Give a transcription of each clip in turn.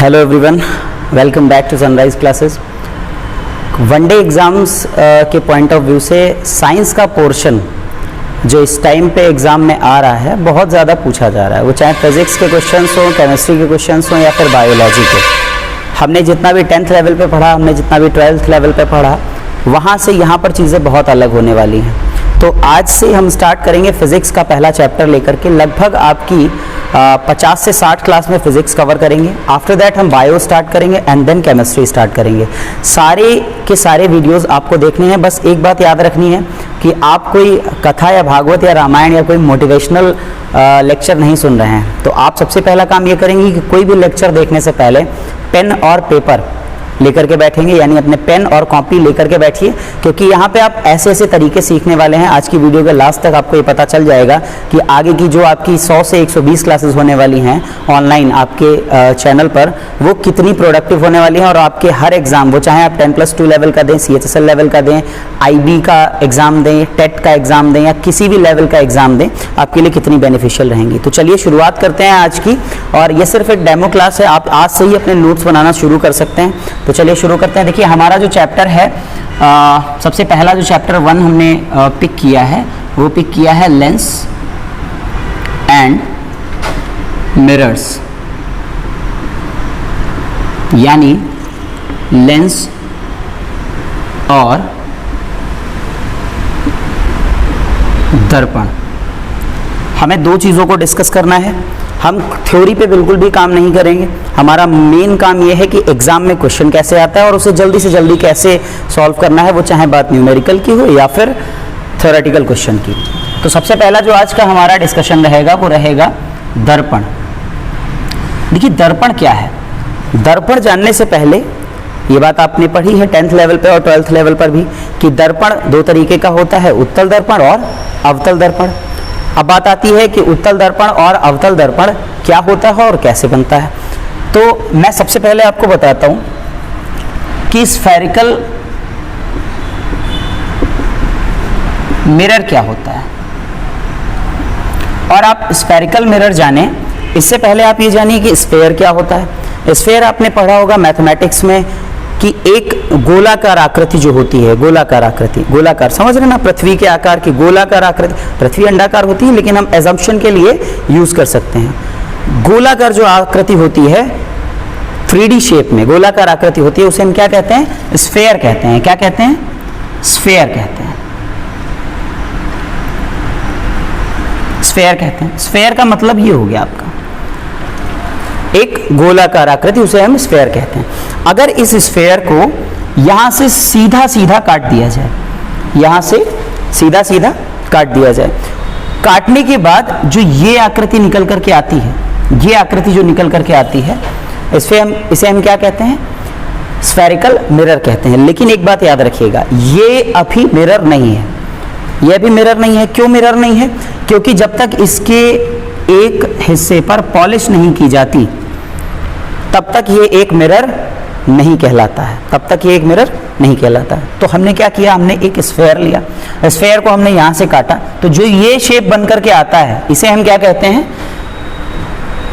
Hello everyone, welcome back to Sunrise Classes. One day exams के point of view से science का portion जो इस टाइम पे एग्ज़ाम में आ रहा है बहुत ज़्यादा पूछा जा रहा है, वो चाहे फिज़िक्स के क्वेश्चंस हों, केमिस्ट्री के क्वेश्चंस हों या फिर बायोलॉजी के। हमने जितना भी 10th लेवल पे पढ़ा, हमने जितना भी 12th लेवल पे पढ़ा, वहाँ से यहाँ पर चीज़ें बहुत अलग होने वाली हैं। तो आज से हम स्टार्ट करेंगे फिज़िक्स का पहला चैप्टर लेकर के। लगभग आपकी 50 से 60 क्लास में फिज़िक्स कवर करेंगे। आफ्टर दैट हम बायो स्टार्ट करेंगे एंड देन केमिस्ट्री स्टार्ट करेंगे। सारे के सारे वीडियोस आपको देखने हैं। बस एक बात याद रखनी है कि आप कोई कथा या भागवत या रामायण या कोई मोटिवेशनल लेक्चर नहीं सुन रहे हैं। तो आप सबसे पहला काम ये करेंगे कि कोई भी लेक्चर देखने से पहले पेन और पेपर लेकर के बैठेंगे, यानी अपने पेन और कॉपी लेकर के बैठिए, क्योंकि यहाँ पे आप ऐसे ऐसे तरीके सीखने वाले हैं। आज की वीडियो के लास्ट तक आपको ये पता चल जाएगा कि आगे की जो आपकी 100 से 120 क्लासेस होने वाली हैं ऑनलाइन आपके चैनल पर, वो कितनी प्रोडक्टिव होने वाली हैं और आपके हर एग्ज़ाम, वो चाहे आप 10+2 लेवल का दें, CHSL लेवल का दें, IB का एग्ज़ाम दें, टेट का एग्ज़ाम दें या किसी भी लेवल का एग्ज़ाम दें, आपके लिए कितनी बेनिफिशियल रहेंगी। तो चलिए शुरुआत करते हैं आज की। और ये सिर्फ एक डेमो क्लास है, आप आज से ही अपने नोट्स बनाना शुरू कर सकते हैं। तो चलिए शुरू करते हैं। देखिए हमारा जो चैप्टर है, सबसे पहला जो चैप्टर 1 हमने पिक किया है, वो पिक किया है लेंस एंड मिरर्स, यानी लेंस और दर्पण। हमें दो चीज़ों को डिस्कस करना है। हम थ्योरी पे बिल्कुल भी काम नहीं करेंगे। हमारा मेन काम यह है कि एग्ज़ाम में क्वेश्चन कैसे आता है और उसे जल्दी से जल्दी कैसे सॉल्व करना है, वो चाहे बात न्यूमेरिकल की हो या फिर थ्योरेटिकल क्वेश्चन की। तो सबसे पहला जो आज का हमारा डिस्कशन रहेगा वो रहेगा दर्पण। देखिए दर्पण क्या है। दर्पण जानने से पहले ये बात आपने पढ़ी है 10th लेवल पे और 12th लेवल पर भी कि दर्पण दो तरीके का होता है, उत्तल दर्पण और अवतल दर्पण। अब बात आती है कि उत्तल दर्पण और अवतल दर्पण क्या होता है और कैसे बनता है। तो मैं सबसे पहले आपको बताता हूं कि स्फेरिकल मिरर क्या होता है। और आप स्फेरिकल मिरर जाने इससे पहले आप ये जानिए कि स्फेयर क्या होता है। स्फेयर आपने पढ़ा होगा मैथमेटिक्स में कि एक गोलाकार आकृति जो होती है, गोलाकार आकृति, गोलाकार समझ रहे ना, पृथ्वी के आकार की गोलाकार आकृति। पृथ्वी अंडाकार होती है लेकिन हम एजम्पशन के लिए यूज कर सकते हैं। गोलाकार जो आकृति होती है 3D शेप में गोलाकार आकृति होती है, उसे हम क्या कहते हैं? स्फेयर कहते हैं। क्या कहते हैं? स्फेयर कहते हैं। स्फेयर कहते हैं। स्फेयर का मतलब ये हो गया आपका एक गोलाकार आकृति, उसे हम स्फेयर कहते हैं। अगर इस स्फेयर को यहां से सीधा सीधा काट दिया जाए, यहां से सीधा सीधा काट दिया जाए, काटने के बाद जो ये आकृति निकल करके आती है, ये आकृति जो निकल करके आती है, इसे हम क्या कहते हैं? स्फेरिकल मिरर कहते हैं। लेकिन एक बात याद रखिएगा, ये अभी मिरर नहीं है। ये अभी मिरर नहीं है। क्यों मिरर नहीं है? क्योंकि जब तक इसके एक हिस्से पर पॉलिश नहीं की जाती तब तक ये एक मिरर नहीं कहलाता है, तब तक ये एक मिरर नहीं कहलाता है। तो हमने क्या किया? हमने एक स्फेयर लिया, स्फेयर को हमने यहाँ से काटा, तो जो ये शेप बन करके आता है इसे हम क्या कहते हैं?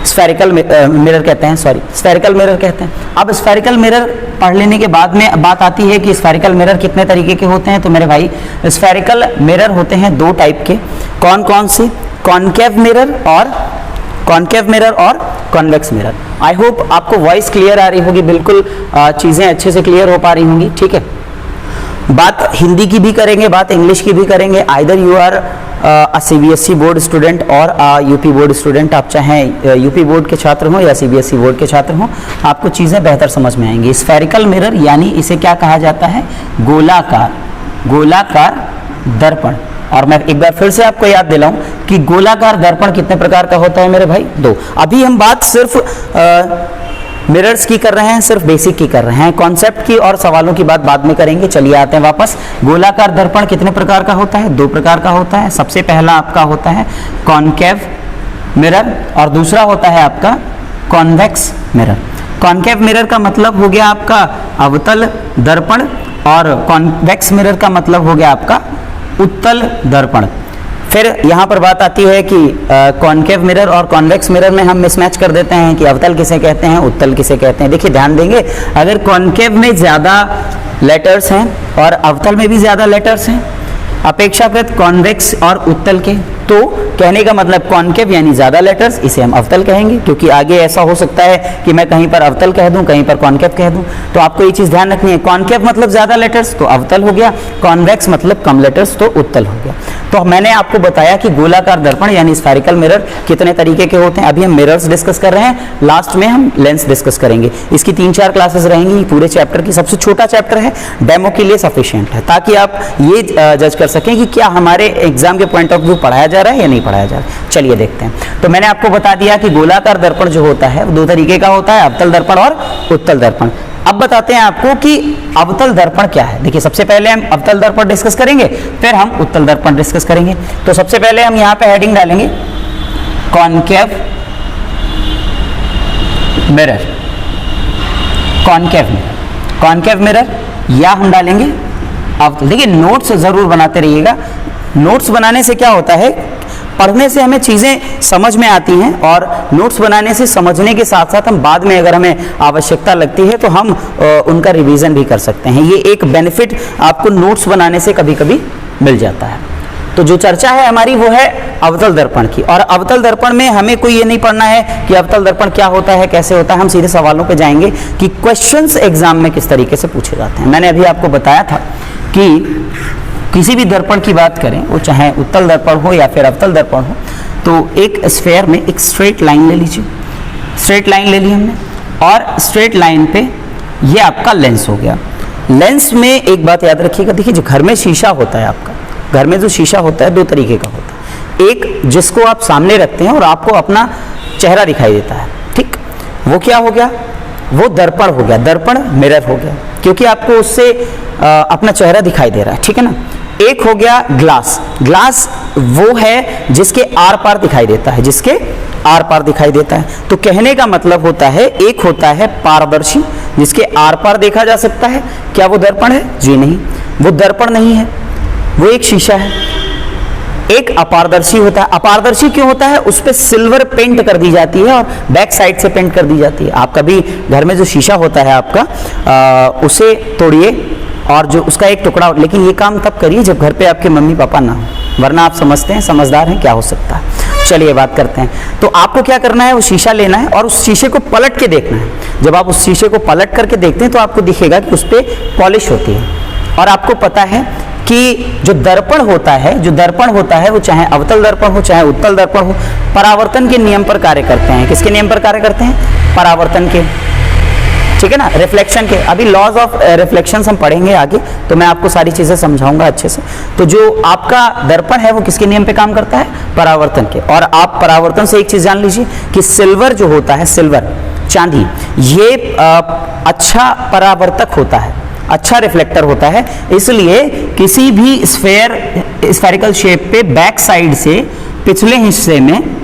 स्फेरिकल मिरर कहते हैं। सॉरी, स्फेरिकल मिरर कहते हैं। अब स्फेरिकल मिरर पढ़ लेने के बाद में बात आती है कि स्फेरिकल मिरर कितने तरीके के होते हैं। तो मेरे भाई स्फेरिकल मिरर होते हैं दो टाइप के। कौन कौन से? कॉनकेव मिरर और कॉन्वेक्स मिरर। आई होप आपको वॉइस क्लियर आ रही होगी, बिल्कुल चीज़ें अच्छे से क्लियर हो पा रही होंगी। ठीक है, बात हिंदी की भी करेंगे, बात इंग्लिश की भी करेंगे। Either you are CBSE board student और UP बोर्ड स्टूडेंट, आप चाहे UP बोर्ड के छात्र हों या CBSE बोर्ड के छात्र हों, आपको चीज़ें बेहतर समझ में आएंगी। स्फेरिकल मिरर यानी इसे क्या कहा जाता है? गोलाकार दर्पण। और मैं एक बार फिर से आपको याद दिलाऊं कि गोलाकार दर्पण कितने प्रकार का होता है मेरे भाई? दो। अभी हम बात सिर्फ मिरर्स की कर रहे हैं, सिर्फ बेसिक की कर रहे हैं। कॉन्सेप्ट की और सवालों की बात बाद में करेंगे। चलिए आते हैं वापस। गोलाकार दर्पण कितने प्रकार का होता है? दो प्रकार का होता है। सबसे पहला आपका होता है कॉनकेव मिरर और दूसरा होता है आपका कॉन्वेक्स मिरर। कॉनकेव मिरर का मतलब हो गया आपका अवतल दर्पण और कॉन्वेक्स मिरर का मतलब हो गया आपका उत्तल दर्पण। फिर यहाँ पर बात आती है कि कॉनकेव मिरर और कॉन्वेक्स मिरर में हम मिसमैच कर देते हैं कि अवतल किसे कहते हैं, उत्तल किसे कहते हैं। देखिए ध्यान देंगे, अगर कॉनकेव में ज़्यादा लेटर्स हैं और अवतल में भी ज़्यादा लेटर्स हैं अपेक्षाकृत कॉन्वेक्स और उत्तल के, तो कहने का मतलब कॉनकेव यानी ज़्यादा लेटर्स, इसे हम अवतल कहेंगे, क्योंकि आगे ऐसा हो सकता है कि मैं कहीं पर अवतल कह दूं, कहीं पर कॉनकेव कह दूं। तो आपको ये चीज़ ध्यान रखनी है, कॉनकेव मतलब ज़्यादा लेटर्स तो अवतल हो गया, कॉन्वेक्स मतलब कम लेटर्स तो उत्तल हो गया। तो मैंने आपको बताया कि गोलाकार दर्पण यानी स्फेरिकल मिरर कितने तरीके के होते हैं। अभी हम मिरर्स डिस्कस कर रहे हैं, लास्ट में हम लेंस डिस्कस करेंगे। इसकी 3-4 क्लासेस रहेंगी, पूरे चैप्टर की सबसे छोटा चैप्टर है, डेमो के लिए सफिशिएंट है, ताकि आप ये जज कर सकें कि क्या हमारे एग्जाम के पॉइंट ऑफ व्यू पढ़ाया जा रहा है या नहीं पढ़ाया जा रहा है। चलिए देखते हैं। तो मैंने आपको बता दिया कि गोलाकार दर्पण जो होता है वो 2 तरीके का होता है, अवतल दर्पण और उत्तल दर्पण। अब बताते हैं आपको कि अवतल दर्पण क्या है। देखिए सबसे पहले हम अवतल दर्पण डिस्कस करेंगे, फिर हम उत्तल दर्पण डिस्कस करेंगे। तो सबसे पहले हम यहाँ पे हेडिंग डालेंगे कॉनकेव मिरर, कॉनकेव मिरर, या हम डालेंगे अवतल। देखिए नोट्स जरूर बनाते रहिएगा, नोट्स बनाने से क्या होता है, पढ़ने से हमें चीज़ें समझ में आती हैं, और नोट्स बनाने से समझने के साथ साथ हम बाद में अगर हमें आवश्यकता लगती है तो हम उनका रिवीजन भी कर सकते हैं। ये एक बेनिफिट आपको नोट्स बनाने से कभी कभी मिल जाता है। तो जो चर्चा है हमारी वो है अवतल दर्पण की, और अवतल दर्पण में हमें कोई ये नहीं पढ़ना है कि अवतल दर्पण क्या होता है, कैसे होता है। हम सीधे सवालों पे जाएंगे कि क्वेश्चंस एग्जाम में किस तरीके से पूछे जाते हैं। मैंने अभी आपको बताया था कि किसी भी दर्पण की बात करें, वो चाहे उत्तल दर्पण हो या फिर अवतल दर्पण हो, तो एक स्फेयर में एक स्ट्रेट लाइन ले लीजिए, स्ट्रेट लाइन ले ली हमने, और स्ट्रेट लाइन पे ये आपका लेंस हो गया। लेंस में एक बात याद रखिएगा, देखिए जो घर में शीशा होता है, आपका घर में जो शीशा होता है 2 तरीके का होता है। एक जिसको आप सामने रखते हैं और आपको अपना चेहरा दिखाई देता है, ठीक, वो क्या हो गया, वो दर्पण हो गया, दर्पण मिरर हो गया, क्योंकि आपको उससे अपना चेहरा दिखाई दे रहा है, ठीक है ना। एक हो गया ग्लास, ग्लास वो है जिसके आर पार दिखाई देता है, जिसके आर पार दिखाई देता है। तो कहने का मतलब होता है, एक होता है पारदर्शी जिसके आर पार देखा जा सकता है, क्या वो दर्पण है? जी नहीं, वो दर्पण नहीं है, वो एक शीशा है। एक अपारदर्शी होता है। अपारदर्शी क्यों होता है? उस पर सिल्वर पेंट कर दी जाती है और बैक साइड से पेंट कर दी जाती है। आप कभी घर में जो शीशा होता है आपका, उसे तोड़िए और जो उसका एक टुकड़ा, लेकिन ये काम तब करिए जब घर पे आपके मम्मी पापा ना हो, वरना आप समझते हैं, समझदार हैं, क्या हो सकता है। चलिए बात करते हैं। तो आपको क्या करना है, वो शीशा लेना है और उस शीशे को पलट के देखना है। जब आप उस शीशे को पलट करके देखते हैं तो आपको दिखेगा कि उस पर पॉलिश होती है। और आपको पता है कि जो दर्पण होता है वो चाहे अवतल दर्पण हो चाहे उत्तल दर्पण हो, परावर्तन के नियम पर कार्य करते हैं। किसके नियम पर कार्य करते हैं? परावर्तन के, ठीक है ना, रिफ्लेक्शन के। अभी लॉज ऑफ रिफ्लेक्शन हम पढ़ेंगे आगे, तो मैं आपको सारी चीजें समझाऊंगा अच्छे से। तो जो आपका दर्पण है वो किसके नियम पे काम करता है? परावर्तन के। और आप परावर्तन से एक चीज जान लीजिए कि सिल्वर जो होता है, सिल्वर, चांदी, ये अच्छा परावर्तक होता है, अच्छा रिफ्लेक्टर होता है। इसलिए किसी भी स्फेरिकल शेप पे बैक साइड से पिछले हिस्से में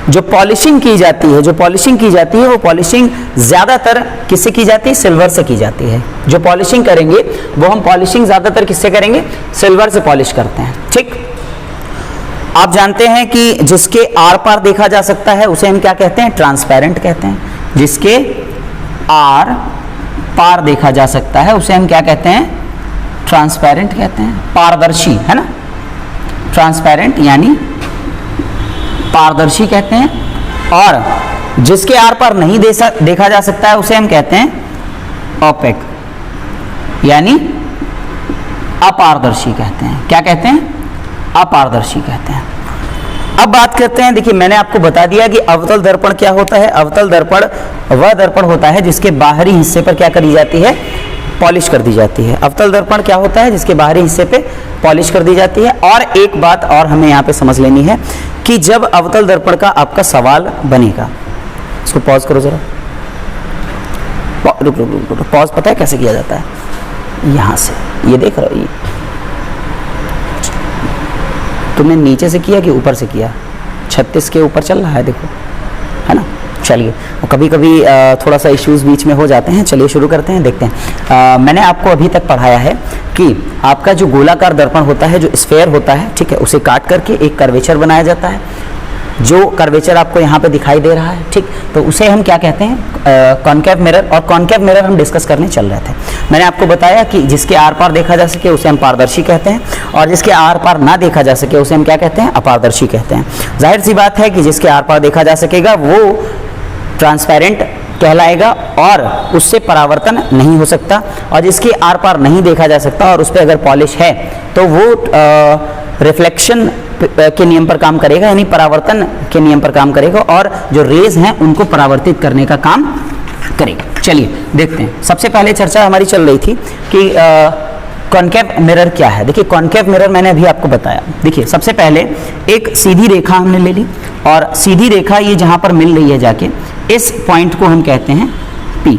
जो पॉलिशिंग की जाती है, वो पॉलिशिंग ज्यादातर किससे की जाती है? सिल्वर से की जाती है। जो पॉलिशिंग करेंगे वो हम पॉलिशिंग ज्यादातर किससे करेंगे? सिल्वर से पॉलिश करते हैं, ठीक। आप जानते हैं कि जिसके आर पार देखा जा सकता है उसे हम क्या कहते हैं? ट्रांसपेरेंट कहते हैं। जिसके आर पार देखा जा सकता है उसे हम क्या कहते हैं? ट्रांसपेरेंट कहते हैं, पारदर्शी, है ना। ट्रांसपेरेंट यानी पारदर्शी कहते हैं। और जिसके आर पार नहीं देखा जा सकता है उसे हम कहते हैं ओपेक, यानी अपारदर्शी कहते हैं। क्या कहते हैं? अपारदर्शी कहते हैं। अब बात करते हैं, देखिए मैंने आपको बता दिया कि अवतल दर्पण क्या होता है। अवतल दर्पण वह दर्पण होता है जिसके बाहरी हिस्से पर क्या करी जाती है? पॉलिश कर दी जाती है। अवतल दर्पण क्या होता है? जिसके बाहरी हिस्से पे पॉलिश कर दी जाती है। और एक बात और हमें यहाँ पे समझ लेनी है कि जब अवतल दर्पण का आपका सवाल बनेगा, इसको पॉज करो जरा, रुक पॉज। पता है कैसे किया जाता है? यहाँ से, ये देख रहे हो, तुमने नीचे से किया कि ऊपर से किया? 36 के ऊपर चल रहा है, देखो, है ना। चलिए, कभी कभी थोड़ा सा इश्यूज बीच में हो जाते हैं। चलिए शुरू करते हैं, देखते हैं। मैंने आपको अभी तक पढ़ाया है कि आपका जो गोलाकार दर्पण होता है, जो स्फेयर होता है, ठीक है, उसे काट करके एक कर्वेचर बनाया जाता है। जो कर्वेचर आपको यहाँ पे दिखाई दे रहा है, ठीक, तो उसे हम क्या कहते हैं, कॉनकेव मिरर। और कॉनकेव मिरर हम डिस्कस करने चल रहे थे। मैंने आपको बताया कि जिसके आर पार देखा जा सके उसे हम पारदर्शी कहते हैं, और जिसके आर पार ना देखा जा सके उसे हम क्या कहते हैं, अपारदर्शी कहते हैं। जाहिर सी बात है कि जिसके आर पार देखा जा सकेगा वो ट्रांसपेरेंट कहलाएगा और उससे परावर्तन नहीं हो सकता, और जिसके आर पार नहीं देखा जा सकता और उस पर अगर पॉलिश है तो वो रिफ्लेक्शन के नियम पर काम करेगा, यानी परावर्तन के नियम पर काम करेगा, और जो रेज हैं उनको परावर्तित करने का काम करेगा। चलिए देखते हैं। सबसे पहले चर्चा हमारी चल रही थी कि कॉनकेव मिरर क्या है। देखिए कॉनकेव मिरर मैंने अभी आपको बताया। देखिए सबसे पहले एक सीधी रेखा हमने ले ली, और सीधी रेखा ये जहाँ पर मिल रही है जाके, इस पॉइंट को हम कहते हैं P।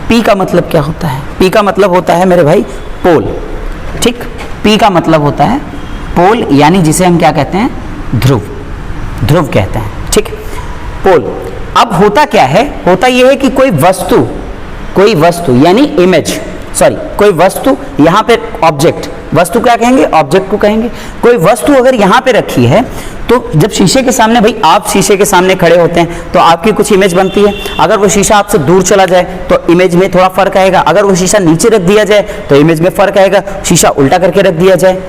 P का मतलब क्या होता है? P का मतलब होता है मेरे भाई पोल, ठीक। P का मतलब होता है पोल, यानी जिसे हम क्या कहते हैं, ध्रुव, ध्रुव कहते हैं, ठीक, पोल। अब होता क्या है, होता यह है कि कोई वस्तु यानी इमेज, सॉरी कोई वस्तु यहाँ पे, ऑब्जेक्ट, वस्तु क्या कहेंगे, ऑब्जेक्ट को कहेंगे। कोई वस्तु अगर यहाँ पे रखी है तो जब शीशे के सामने, भाई आप शीशे के सामने खड़े होते हैं तो आपकी कुछ इमेज बनती है। अगर वो शीशा आपसे दूर चला जाए तो इमेज में थोड़ा फर्क आएगा। अगर वो शीशा नीचे रख दिया जाए तो इमेज में फर्क आएगा। शीशा उल्टा करके रख दिया जाए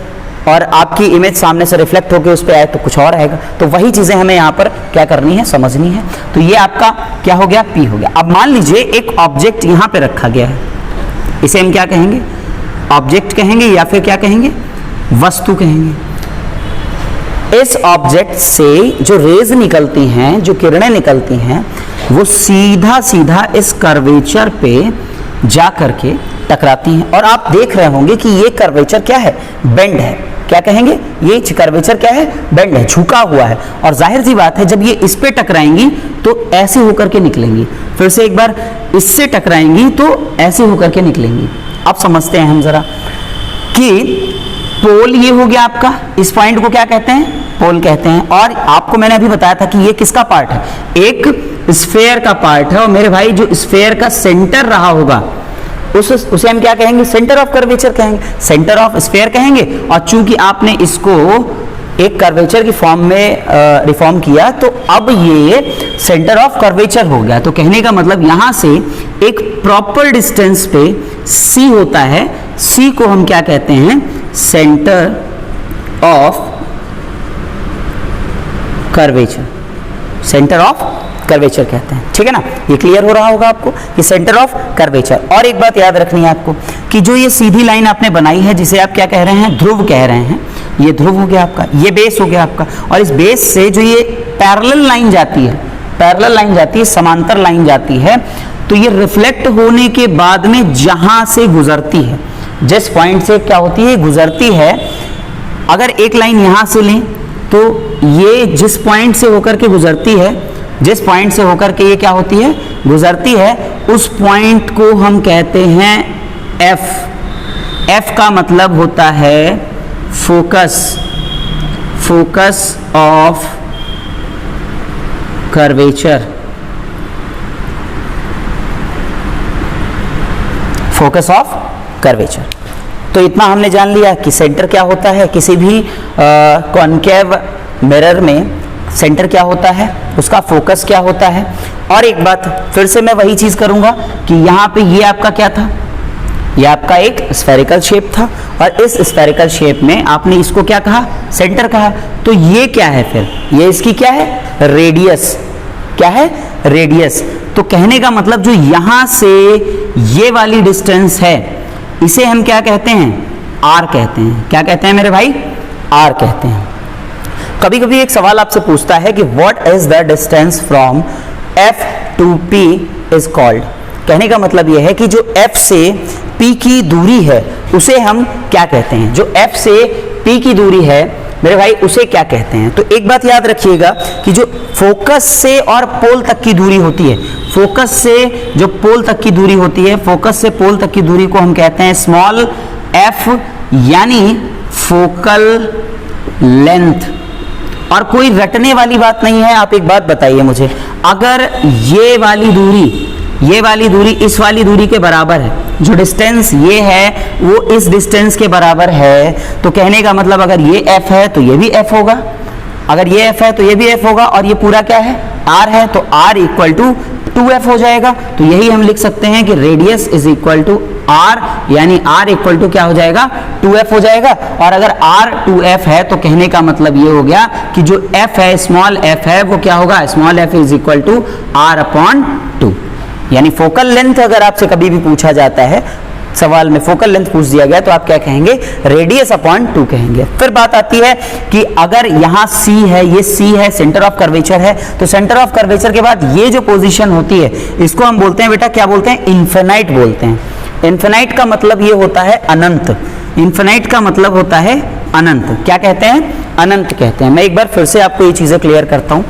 और आपकी इमेज सामने से रिफ्लेक्ट होकर उस पर आए तो कुछ और आएगा। तो वही चीजें हमें यहाँ पर क्या करनी है, समझनी है। तो ये आपका क्या हो गया, P हो गया। अब मान लीजिए एक ऑब्जेक्ट यहाँ पे रखा गया है, इसे हम क्या कहेंगे, ऑब्जेक्ट कहेंगे या फिर क्या कहेंगे, वस्तु कहेंगे। इस ऑब्जेक्ट से जो रेज निकलती हैं, जो किरणें निकलती हैं, वो सीधा सीधा इस कर्वेचर पे जा करके टकराती हैं। और आप देख रहे होंगे कि ये कर्वेचर क्या है, बेंड है। क्या कहेंगे, ये कर्वेचर क्या है, बेंड है, झुका हुआ है। और जाहिर सी बात है जब ये इस पे टकराएंगी तो ऐसे होकर के निकलेंगी। फिर से एक बार, इससे टकराएंगी तो ऐसे होकर के निकलेंगी। अब समझते हैं हम जरा कि पोल ये हो गया आपका, इस पॉइंट को क्या कहते हैं, पोल कहते हैं। और आपको मैंने अभी बताया था कि ये किसका पार्ट है, एक स्फेयर का पार्ट है। और मेरे भाई जो स्फेयर का सेंटर रहा होगा उसे हम क्या कहेंगे, सेंटर ऑफ कर्वेचर कहेंगे, सेंटर ऑफ स्फेयर कहेंगे। और चूंकि आपने इसको एक कर्वेचर की फॉर्म में रिफॉर्म किया तो अब ये सेंटर ऑफ कर्वेचर हो गया। तो कहने का मतलब यहां से एक प्रॉपर डिस्टेंस पे C होता है, C को हम क्या कहते हैं, centre of curvature, centre of curvature कहते हैं, ठीक है ना। ये क्लियर हो रहा होगा आपको कि सेंटर ऑफ कर्वेचर। और एक बात याद रखनी है आपको कि जो ये सीधी लाइन आपने बनाई है, जिसे आप क्या कह रहे हैं, ध्रुव कह रहे हैं, ये ध्रुव हो गया आपका, ये बेस हो गया आपका। और इस बेस से जो ये पैरेलल लाइन जाती है, पैरेलल लाइन जाती है, समांतर लाइन जाती है, तो ये रिफ्लेक्ट होने के बाद में जहां से गुजरती है, जिस पॉइंट से क्या होती है, गुजरती है। अगर एक लाइन यहां से लें तो ये जिस पॉइंट से होकर के गुजरती है, जिस पॉइंट से होकर के ये क्या होती है, गुजरती है, उस पॉइंट को हम कहते हैं F। F का मतलब होता है focus, focus of curvature, focus of curvature. तो इतना हमने जान लिया कि सेंटर क्या होता है, किसी भी कॉनकेव मिरर में सेंटर क्या होता है, उसका फोकस क्या होता है। और एक बात फिर से मैं वही चीज करूंगा कि यहाँ पे ये आपका क्या था, ये आपका एक स्फेरिकल शेप था, और इस स्फेरिकल शेप में आपने इसको क्या कहा, सेंटर कहा। तो ये क्या है फिर, ये इसकी क्या है, रेडियस, क्या है, रेडियस। तो कहने का मतलब जो यहां से ये वाली डिस्टेंस है, इसे हम क्या कहते हैं, R कहते हैं। क्या कहते हैं मेरे भाई, R कहते हैं। कभी कभी एक सवाल आपसे पूछता है कि what is the distance from F to P is called. कहने का मतलब यह है कि जो F से P की दूरी है उसे हम क्या कहते हैं, जो F से P की दूरी है मेरे भाई उसे क्या कहते हैं। तो एक बात याद रखिएगा कि जो फोकस से और पोल तक की दूरी होती है, फोकस से जो पोल तक की दूरी होती है, फोकस से पोल तक की दूरी को हम कहते हैं स्मॉल f, यानी फोकल लेंथ। और कोई रटने वाली बात नहीं है। आप एक बात बताइए मुझे, अगर ये वाली दूरी इस वाली दूरी के बराबर है, जो डिस्टेंस ये है वो इस डिस्टेंस के बराबर है, तो कहने का मतलब अगर ये f है तो ये भी f होगा, अगर ये f है तो ये भी f होगा, और ये पूरा क्या है r है, तो r इक्वल टू 2f हो जाएगा। तो यही हम लिख सकते हैं कि radius is equal to r, यानी r इक्वल टू क्या हो जाएगा 2f हो जाएगा। और अगर r 2f है तो कहने का मतलब ये हो गया कि जो f है स्मॉल f है वो क्या होगा, small f is equal to r upon 2। यानी फोकल लेंथ अगर आपसे कभी भी पूछा जाता है, सवाल में फोकल लेंथ पूछ दिया गया, तो आप क्या कहेंगे, रेडियस अपॉन 2 कहेंगे। फिर बात आती है कि अगर यहाँ C है, ये C है, सेंटर ऑफ कर्वेचर है, तो सेंटर ऑफ कर्वेचर के बाद ये जो पोजीशन होती है इसको हम बोलते हैं बेटा, क्या बोलते हैं, इन्फिनाइट बोलते हैं। इन्फिनाइट का मतलब ये होता है अनंत, इन्फिनाइट का मतलब होता है अनंत। क्या कहते हैं, अनंत कहते हैं। मैं एक बार फिर से आपको ये चीजें क्लियर करता हूं।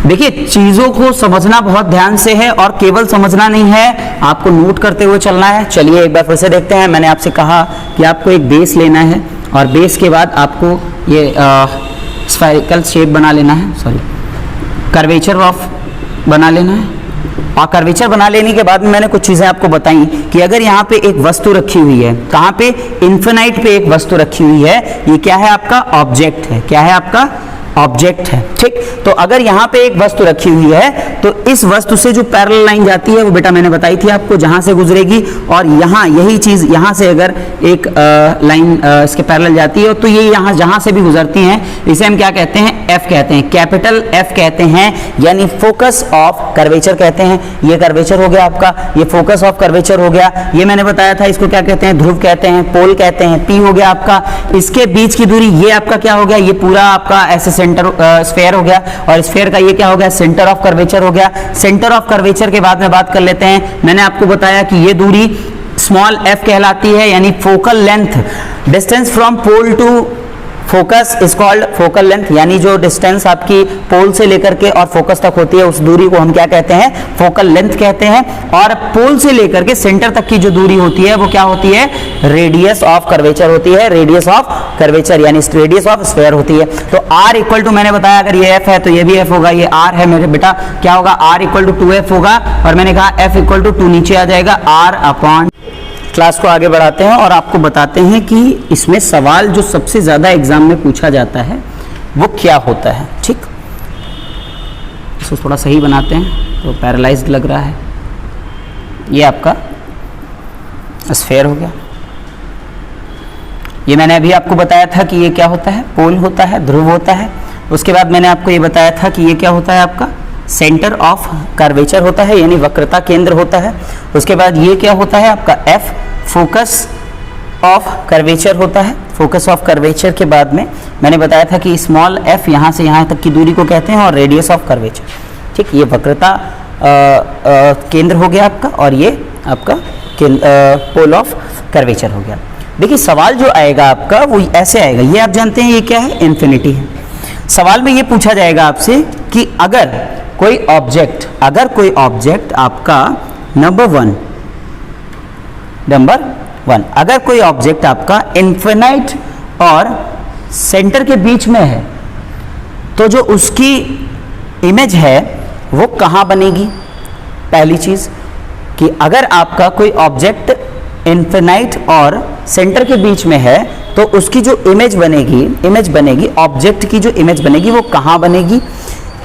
देखिए, चीजों को समझना बहुत ध्यान से है और केवल समझना नहीं है, आपको नोट करते हुए चलना है। चलिए एक बार फिर से देखते हैं। मैंने आपसे कहा कि आपको एक बेस लेना है और बेस के बाद आपको ये स्फेरिकल शेप बना लेना है, सॉरी कर्वेचर ऑफ बना लेना है। और कर्वेचर बना लेने के बाद में मैंने कुछ चीज़ें आपको बताई कि अगर यहाँ पे एक वस्तु रखी हुई है, कहाँ पे, इन्फिनाइट पे एक वस्तु रखी हुई है, ये क्या है आपका ऑब्जेक्ट है, क्या है आपका ऑब्जेक्ट है, ठीक। तो अगर यहाँ पे एक वस्तु रखी हुई है तो इस वस्तु से जो पैरेलल लाइन जाती है वो बेटा मैंने बताई थी आपको, जहां से गुजरेगी, और यहाँ यही चीज यहाँ से अगर एक लाइन इसके पैरेलल जाती है तो ये यहाँ जहां से भी गुजरती हैं इसे हम क्या कहते हैं, F कहते हैं, कैपिटल F कहते हैं, यानी फोकस ऑफ कर्वेचर कहते हैं। ये कर्वेचर हो गया आपका, ये फोकस ऑफ कर्वेचर हो गया। ये मैंने बताया था, इसको क्या कहते हैं, ध्रुव कहते हैं, पोल कहते हैं। P हो गया आपका, इसके बीच की दूरी, ये आपका क्या हो गया, ये पूरा आपका ऐसे सेंटर स्फेयर हो गया, और स्फेयर का ये क्या हो गया, सेंटर ऑफ कर्वेचर हो गया। सेंटर ऑफ कर्वेचर के बाद में बात कर लेते हैं। मैंने आपको बताया कि ये दूरी स्मॉल f कहलाती है, यानी focal length, distance from pole to focus is called focal length, यानी जो डिस्टेंस आपकी पोल से लेकर के और फोकस तक होती है उस दूरी को हम क्या कहते हैं, फोकल लेंथ कहते हैं। और पोल से लेकर के सेंटर तक की जो दूरी होती है वो क्या होती है, रेडियस ऑफ कर्वेचर होती है, रेडियस ऑफ कर्वेचर यानी रेडियस ऑफ स्फेयर होती है। तो r इक्वल टू, मैंने बताया अगर ये f है तो ये भी f होगा, ये r है मेरे बेटा, क्या होगा, r इक्वल टू 2f होगा, और मैंने कहा f इक्वल टू 2 नीचे आ जाएगा, r अपॉन। क्लास को आगे बढ़ाते हैं और आपको बताते हैं कि इसमें सवाल जो सबसे ज़्यादा एग्जाम में पूछा जाता है वो क्या होता है, ठीक। इसको थोड़ा सही बनाते हैं, तो पैरालाइज्ड लग रहा है। ये आपका स्फेयर हो गया। ये मैंने अभी आपको बताया था कि ये क्या होता है, पोल होता है, ध्रुव होता है। उसके बाद मैंने आपको ये बताया था कि ये क्या होता है, आपका सेंटर ऑफ कर्वेचर होता है, यानी वक्रता केंद्र होता है। उसके बाद ये क्या होता है आपका F, फोकस ऑफ कर्वेचर होता है। फोकस ऑफ कर्वेचर के बाद में मैंने बताया था कि स्मॉल f यहाँ से यहाँ तक की दूरी को कहते हैं, और रेडियस ऑफ कर्वेचर, ठीक। ये वक्रता केंद्र हो गया आपका, और ये आपका पोल ऑफ कर्वेचर हो गया। देखिए सवाल जो आएगा आपका वो ऐसे आएगा, ये आप जानते हैं ये क्या है, इन्फिनिटी है। सवाल में ये पूछा जाएगा आपसे कि अगर कोई ऑब्जेक्ट आपका नंबर वन, अगर कोई ऑब्जेक्ट आपका इन्फिनाइट और सेंटर के बीच में है तो जो उसकी इमेज है वो कहाँ बनेगी। पहली चीज कि अगर आपका कोई ऑब्जेक्ट इन्फिनाइट और सेंटर के बीच में है तो उसकी जो इमेज बनेगी, ऑब्जेक्ट की जो इमेज बनेगी वो कहाँ बनेगी,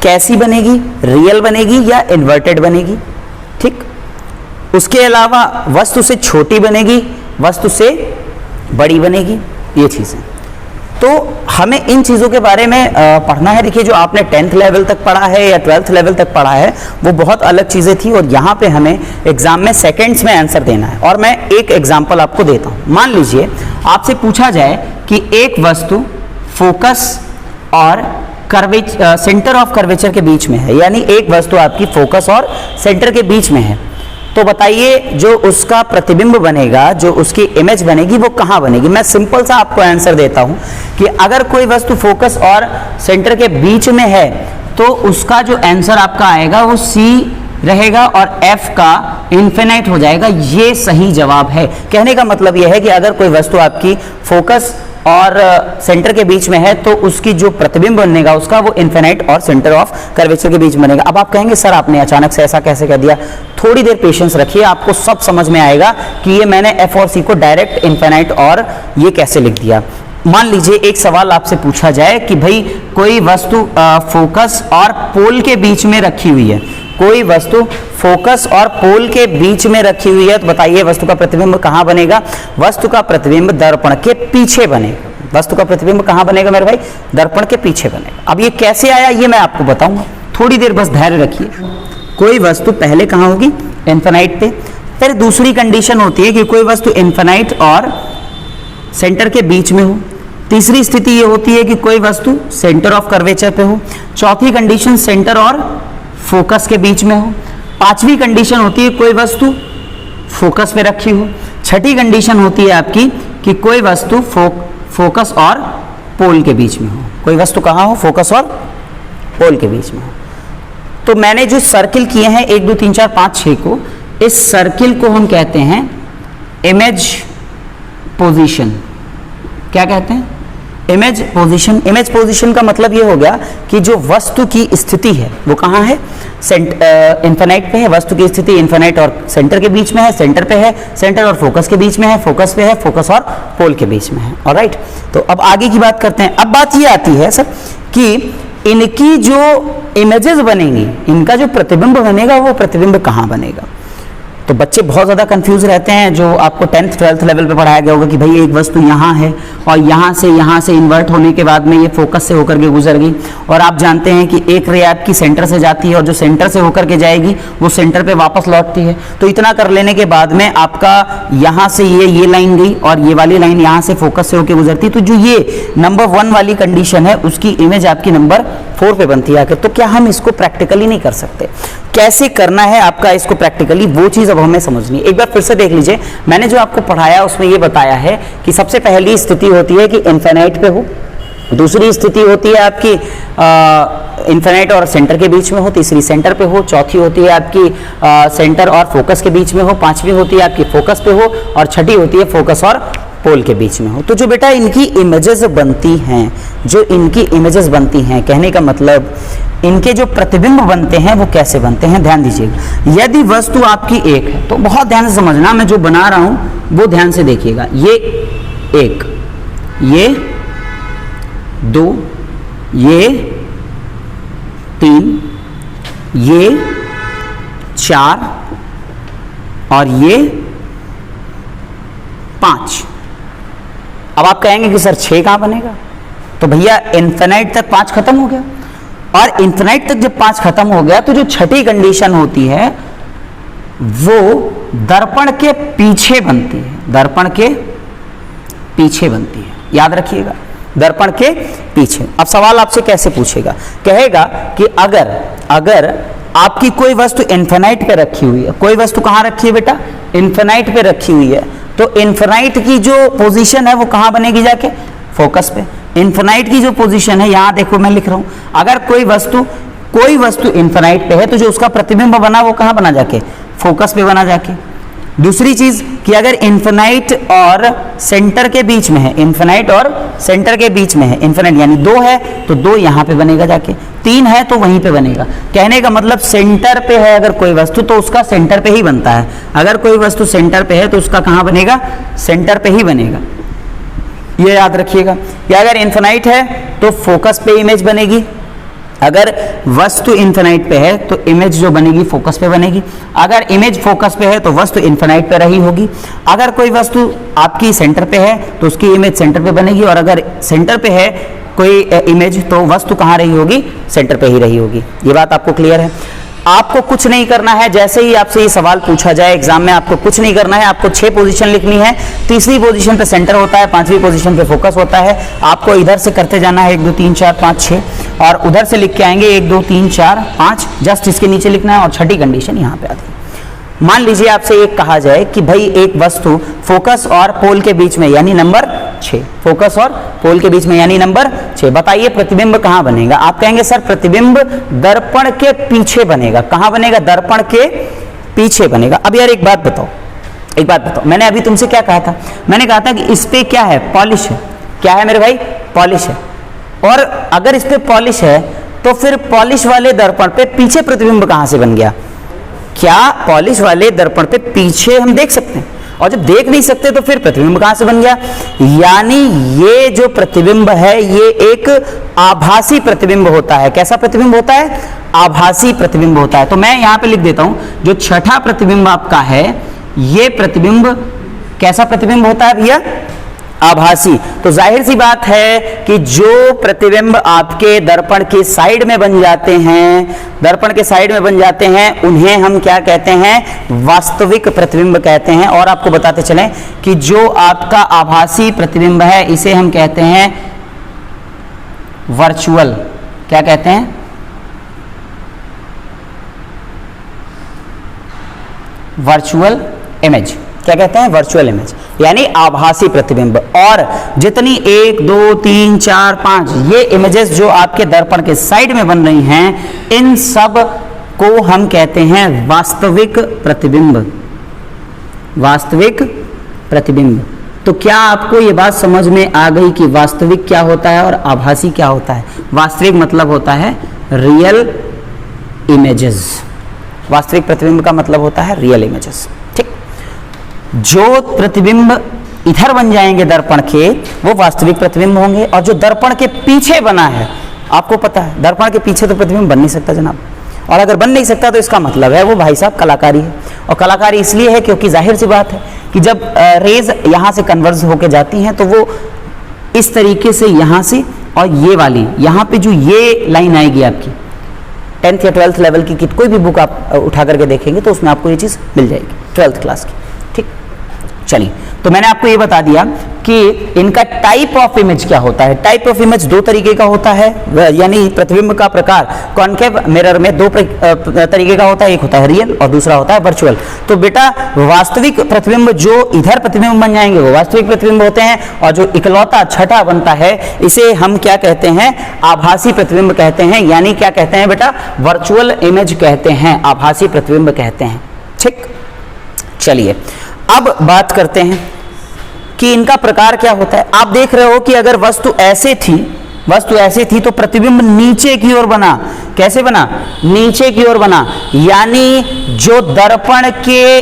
कैसी बनेगी, रियल बनेगी या इन्वर्टेड बनेगी, ठीक। उसके अलावा वस्तु से छोटी बनेगी, वस्तु से बड़ी बनेगी, ये चीज़ें। तो हमें इन चीज़ों के बारे में पढ़ना है। देखिए जो आपने 10th लेवल तक पढ़ा है या 12th लेवल तक पढ़ा है वो बहुत अलग चीज़ें थी, और यहाँ पे हमें एग्जाम में सेकंड्स में आंसर देना है। और मैं एक एग्जांपल आपको देता हूँ। मान लीजिए आपसे पूछा जाए कि एक वस्तु फोकस और सेंटर ऑफ कर्वेचर के बीच में है, यानी एक वस्तु आपकी फोकस और सेंटर के बीच में है, तो बताइए जो उसका प्रतिबिंब बनेगा, जो उसकी इमेज बनेगी वो कहाँ बनेगी। मैं सिंपल सा आपको आंसर देता हूँ कि अगर कोई वस्तु फोकस और सेंटर के बीच में है तो उसका जो आंसर आपका आएगा वो C रहेगा और F का इन्फिनाइट हो जाएगा। ये सही जवाब है। कहने का मतलब यह है कि अगर कोई वस्तु आपकी फोकस और सेंटर के बीच में है तो उसकी जो प्रतिबिंब बनेगा उसका वो इन्फिनाइट और सेंटर ऑफ कर्वेचर के बीच बनेगा। अब आप कहेंगे सर आपने अचानक से ऐसा कैसे कह दिया, थोड़ी देर पेशेंस रखिए, आपको सब समझ में आएगा कि ये मैंने एफ और सी को डायरेक्ट इन्फिनाइट और ये कैसे लिख दिया। मान लीजिए एक सवाल आपसे पूछा जाए कि भाई कोई वस्तु फोकस और पोल के बीच में रखी हुई है, कोई वस्तु फोकस और पोल के बीच में रखी हुई है, तो बताइए वस्तु का प्रतिबिंब कहाँ बनेगा? वस्तु का प्रतिबिंब दर्पण के पीछे बनेगा। वस्तु का प्रतिबिंब कहाँ बनेगा मेरे भाई? दर्पण के पीछे बनेगा। अब ये कैसे आया ये मैं आपको बताऊंगा, थोड़ी देर बस धैर्य रखिए। कोई वस्तु पहले कहाँ होगी? इन्फिनाइट पे। फिर दूसरी कंडीशन होती है कि कोई वस्तु इन्फिनाइट और सेंटर के बीच में हो। तीसरी स्थिति ये होती है कि कोई वस्तु सेंटर ऑफ कर्वेचर पे हो। चौथी कंडीशन सेंटर और फोकस के बीच में हो। पांचवी कंडीशन होती है कोई वस्तु फोकस पे रखी हो। छठी कंडीशन होती है आपकी कि कोई वस्तु फोकस और पोल के बीच में हो। कोई वस्तु कहाँ हो? फोकस और पोल के बीच में हो। तो मैंने जो सर्किल किए हैं 1 2 3 4 5 6 को, इस सर्किल को हम कहते हैं इमेज पोजीशन। क्या कहते हैं? Image position. इमेज पोजीशन का मतलब ये हो गया कि जो वस्तु की स्थिति है वो कहाँ है? इन्फिनाइट पे है। वस्तु की स्थिति इन्फिनाइट और सेंटर के बीच में है, सेंटर पे है, सेंटर और फोकस के बीच में है, फोकस पे है, फोकस और पोल के बीच में है। ऑलराइट, तो अब आगे की बात करते हैं। अब बात ये आती है सर कि इनकी जो इमेजेस बनेंगी, इनका जो प्रतिबिंब बनेगा वो प्रतिबिंब कहाँ बनेगा? तो बच्चे बहुत ज़्यादा कंफ्यूज रहते हैं, जो आपको 10th 12th लेवल पे पढ़ाया गया होगा कि भाई एक वस्तु यहाँ है और यहाँ से इन्वर्ट होने के बाद में ये फोकस से होकर के गुजर गई, और आप जानते हैं कि एक रे आपकी सेंटर से जाती है और जो सेंटर से होकर के जाएगी वो सेंटर पे वापस लौटती है। तो इतना कर लेने के बाद में आपका यहाँ से ये लाइन गई और ये वाली लाइन यहाँ से फोकस से होकर गुजरती है, तो जो ये नंबर 1 वाली कंडीशन है उसकी इमेज आपकी नंबर 4 पे बनती है आकर। तो क्या हम इसको प्रैक्टिकली नहीं कर सकते? कैसे करना है आपका इसको प्रैक्टिकली, वो चीज़ अब हमें समझनी है। एक बार फिर से देख लीजिए, मैंने जो आपको पढ़ाया उसमें ये बताया है कि सबसे पहली स्थिति होती है कि इन्फिनाइट पे हो, दूसरी स्थिति होती है आपकी इन्फिनाइट और सेंटर के बीच में हो, तीसरी सेंटर पे हो, चौथी होती है आपकी सेंटर और फोकस के बीच में हो, पांचवी होती है आपकी फोकस पे हो, और छठी होती है फोकस और पोल के बीच में हो। तो जो बेटा इनकी इमेजेस बनती हैं, जो इनकी इमेजेस बनती हैं, कहने का मतलब इनके जो प्रतिबिंब बनते हैं वो कैसे बनते हैं, ध्यान दीजिएगा। यदि वस्तु आपकी एक है तो बहुत ध्यान से समझना, मैं जो बना रहा हूं वो ध्यान से देखिएगा। ये 1, ये 2, ये 3, ये 4 और ये 5। अब आप कहेंगे कि सर 6 कहां बनेगा? तो भैया इन्फिनाइट तक 5 खत्म हो गया, और इन्फिनाइट तक जब 5 खत्म हो गया तो जो छठी कंडीशन होती है वो दर्पण के पीछे बनती है। दर्पण के पीछे बनती है, याद रखिएगा, दर्पण के पीछे। अब सवाल आपसे कैसे पूछेगा? कहेगा कि अगर आपकी कोई वस्तु इन्फिनाइट पे रखी हुई है, कोई वस्तु कहाँ रखी है बेटा? इन्फिनाइट पे रखी हुई है, तो इन्फिनाइट की जो पोजीशन है वो कहाँ बनेगी? जाके फोकस पे। इन्फिनाइट की जो पोजीशन है, यहाँ देखो मैं लिख रहा हूँ, अगर कोई वस्तु इन्फिनाइट पे है तो जो उसका प्रतिबिंब बना वो कहाँ बना? जाके फोकस पे बना जाके। दूसरी चीज कि अगर इन्फिनाइट और सेंटर के बीच में है, इन्फिनाइट और सेंटर के बीच में है, इन्फिनाइट यानी 2 है तो 2 यहाँ पे बनेगा जाके, 3 है तो वहीं पे बनेगा। कहने का मतलब सेंटर पे है अगर कोई वस्तु तो उसका सेंटर पे ही बनता है। अगर कोई वस्तु सेंटर पे है तो उसका कहाँ बनेगा? सेंटर पे ही बनेगा, ये याद रखिएगा। या अगर इन्फिनाइट है तो फोकस पे इमेज बनेगी, अगर वस्तु इन्फिनाइट पे है तो इमेज जो बनेगी फोकस पे बनेगी, अगर इमेज फोकस पे है तो वस्तु इन्फिनाइट पे रही होगी, अगर कोई वस्तु आपकी सेंटर पे है तो उसकी इमेज सेंटर पे बनेगी, और अगर सेंटर पे है कोई इमेज तो वस्तु कहाँ रही होगी? सेंटर पे ही रही होगी। ये बात आपको क्लियर है? आपको कुछ नहीं करना है, जैसे ही आपसे ये सवाल पूछा जाए एग्जाम में आपको कुछ नहीं करना है, आपको 6 पोजीशन लिखनी है। तीसरी पोजीशन पे सेंटर होता है, 5वीं पोजीशन पे फोकस होता है। आपको इधर से करते जाना है 1 2 3 4 5 6, और उधर से लिख के आएंगे 1 2 3 4 5, जस्ट इसके नीचे लिखना है, और छठी कंडीशन यहाँ पे आती है। मान लीजिए आपसे एक कहा जाए कि भाई एक वस्तु फोकस और पोल के बीच में यानी नंबर 6, फोकस और पोल के बीच में यानी नंबर 6, बताइए प्रतिबिंब कहाँ बनेगा? आप कहेंगे सर प्रतिबिंब दर्पण के पीछे बनेगा। कहाँ बनेगा? दर्पण के पीछे बनेगा। अब यार एक बात बताओ, मैंने अभी तुमसे क्या कहा था? मैंने कहा था कि इस पे क्या है? पॉलिश है। क्या है मेरे भाई? पॉलिश है। और अगर इस पे पॉलिश है तो फिर पॉलिश वाले दर्पण पे पीछे प्रतिबिंब कहां से बन गया? क्या पॉलिश वाले दर्पण पे पीछे हम देख सकते हैं? और जब देख नहीं सकते तो फिर प्रतिबिंब कहां से बन गया? यानी ये जो प्रतिबिंब है ये एक आभासी प्रतिबिंब होता है। कैसा प्रतिबिंब होता है? आभासी प्रतिबिंब होता है। तो मैं यहां पे लिख देता हूं, जो छठा प्रतिबिंब आपका है ये प्रतिबिंब कैसा प्रतिबिंब होता है भैया? आभासी। तो जाहिर सी बात है कि जो प्रतिबिंब आपके दर्पण के साइड में बन जाते हैं, दर्पण के साइड में बन जाते हैं, उन्हें हम क्या कहते हैं? वास्तविक प्रतिबिंब कहते हैं। और आपको बताते चलें कि जो आपका आभासी प्रतिबिंब है इसे हम कहते हैं वर्चुअल। क्या कहते हैं? Virtual image. क्या कहते हैं? वर्चुअल इमेज, यानी आभासी प्रतिबिंब। और जितनी 1 2 3 4 5 ये इमेजेस जो आपके दर्पण के साइड में बन रही हैं, इन सब को हम कहते हैं वास्तविक प्रतिबिंब। वास्तविक प्रतिबिंब। तो क्या आपको ये बात समझ में आ गई कि वास्तविक क्या होता है और आभासी क्या होता है? वास्तविक मतलब होता है रियल इमेजेस। वास्तविक प्रतिबिंब का मतलब होता है रियल इमेजेस। ठीक, जो प्रतिबिंब इधर बन जाएंगे दर्पण के वो वास्तविक प्रतिबिंब होंगे, और जो दर्पण के पीछे बना है, आपको पता है दर्पण के पीछे तो प्रतिबिंब बन नहीं सकता जनाब, और अगर बन नहीं सकता तो इसका मतलब है वो भाई साहब कलाकारी है। और कलाकारी इसलिए है क्योंकि जाहिर सी बात है कि जब रेज यहाँ से कन्वर्ज होके जाती हैं तो वो इस तरीके से यहाँ से, और ये वाली यहाँ पे जो ये लाइन आएगी आपकी 10th या 12th लेवल की कोई भी बुक आप उठा करके देखेंगे तो उसमें आपको ये चीज़ मिल जाएगी 12th क्लास की। ठीक, चलिए, तो मैंने आपको ये बता दिया कि इनका टाइप ऑफ इमेज क्या होता है। टाइप ऑफ इमेज दो तरीके का होता है, यानी प्रतिबिंब का प्रकार कॉन्केव मिरर में दो तरीके का होता है, एक होता है रियल और दूसरा होता है वर्चुअल। तो बेटा वास्तविक प्रतिबिंब जो इधर प्रतिबिंब बन जाएंगे वो वास्तविक प्रतिबिंब होते हैं, और जो इकलौता छठा बनता है इसे हम क्या कहते हैं? आभासी प्रतिबिंब कहते हैं। यानी क्या कहते हैं बेटा? वर्चुअल इमेज कहते हैं, आभासी प्रतिबिंब कहते हैं। ठीक, चलिए अब बात करते हैं कि इनका प्रकार क्या होता है। आप देख रहे हो कि अगर वस्तु ऐसे थी तो प्रतिबिंब नीचे की ओर बना। कैसे बना? नीचे की ओर बना। यानी जो दर्पण के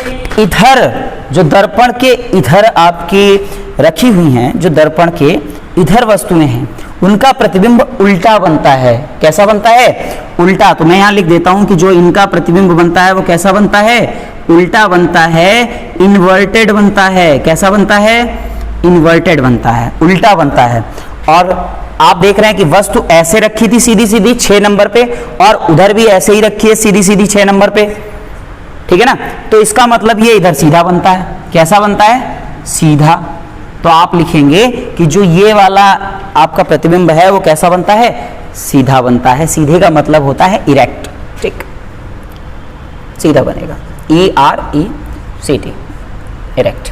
इधर आपकी रखी हुई हैं, जो दर्पण के इधर वस्तुएं हैं, उनका प्रतिबिंब उल्टा बनता है। कैसा बनता है? उल्टा। तो मैं यहां लिख देता हूं कि जो इनका प्रतिबिंब बनता है वो कैसा बनता है? उल्टा बनता है, इन्वर्टेड बनता है। कैसा बनता है? इन्वर्टेड बनता है, उल्टा बनता है। और आप देख रहे हैं कि वस्तु ऐसे रखी थी सीधी सीधी 6 नंबर पे, और उधर भी ऐसे ही रखी है सीधी सीधी 6 नंबर पे। ठीक है ना? तो इसका मतलब ये इधर सीधा बनता है। कैसा बनता है? सीधा। तो आप लिखेंगे कि जो ये वाला आपका प्रतिबिंब है वो कैसा बनता है? सीधा बनता है। सीधे का मतलब होता है इरेक्ट। ठीक, सीधा बनेगा, ERECT, इरेक्ट,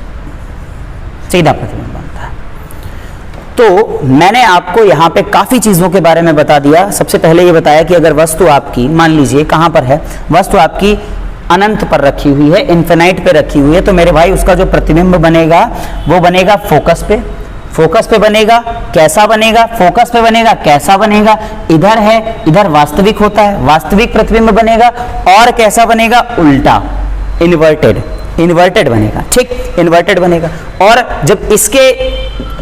सीधा प्रतिबिंब बनता है। तो मैंने आपको यहाँ पे काफी चीजों के बारे में बता दिया। सबसे पहले ये बताया कि अगर वस्तु आपकी, मान लीजिए कहाँ पर है वस्तु, आपकी अनंत पर रखी हुई है, इन्फिनाइट पे रखी हुई है, तो मेरे भाई उसका जो प्रतिबिंब बनेगा वो बनेगा फोकस पे। फोकस पे बनेगा। कैसा बनेगा? फोकस पे बनेगा। कैसा बनेगा? इधर है, इधर वास्तविक होता है, वास्तविक प्रतिबिंब बनेगा। और कैसा बनेगा? उल्टा, इन्वर्टेड बनेगा। ठीक, इन्वर्टेड बनेगा। और जब इसके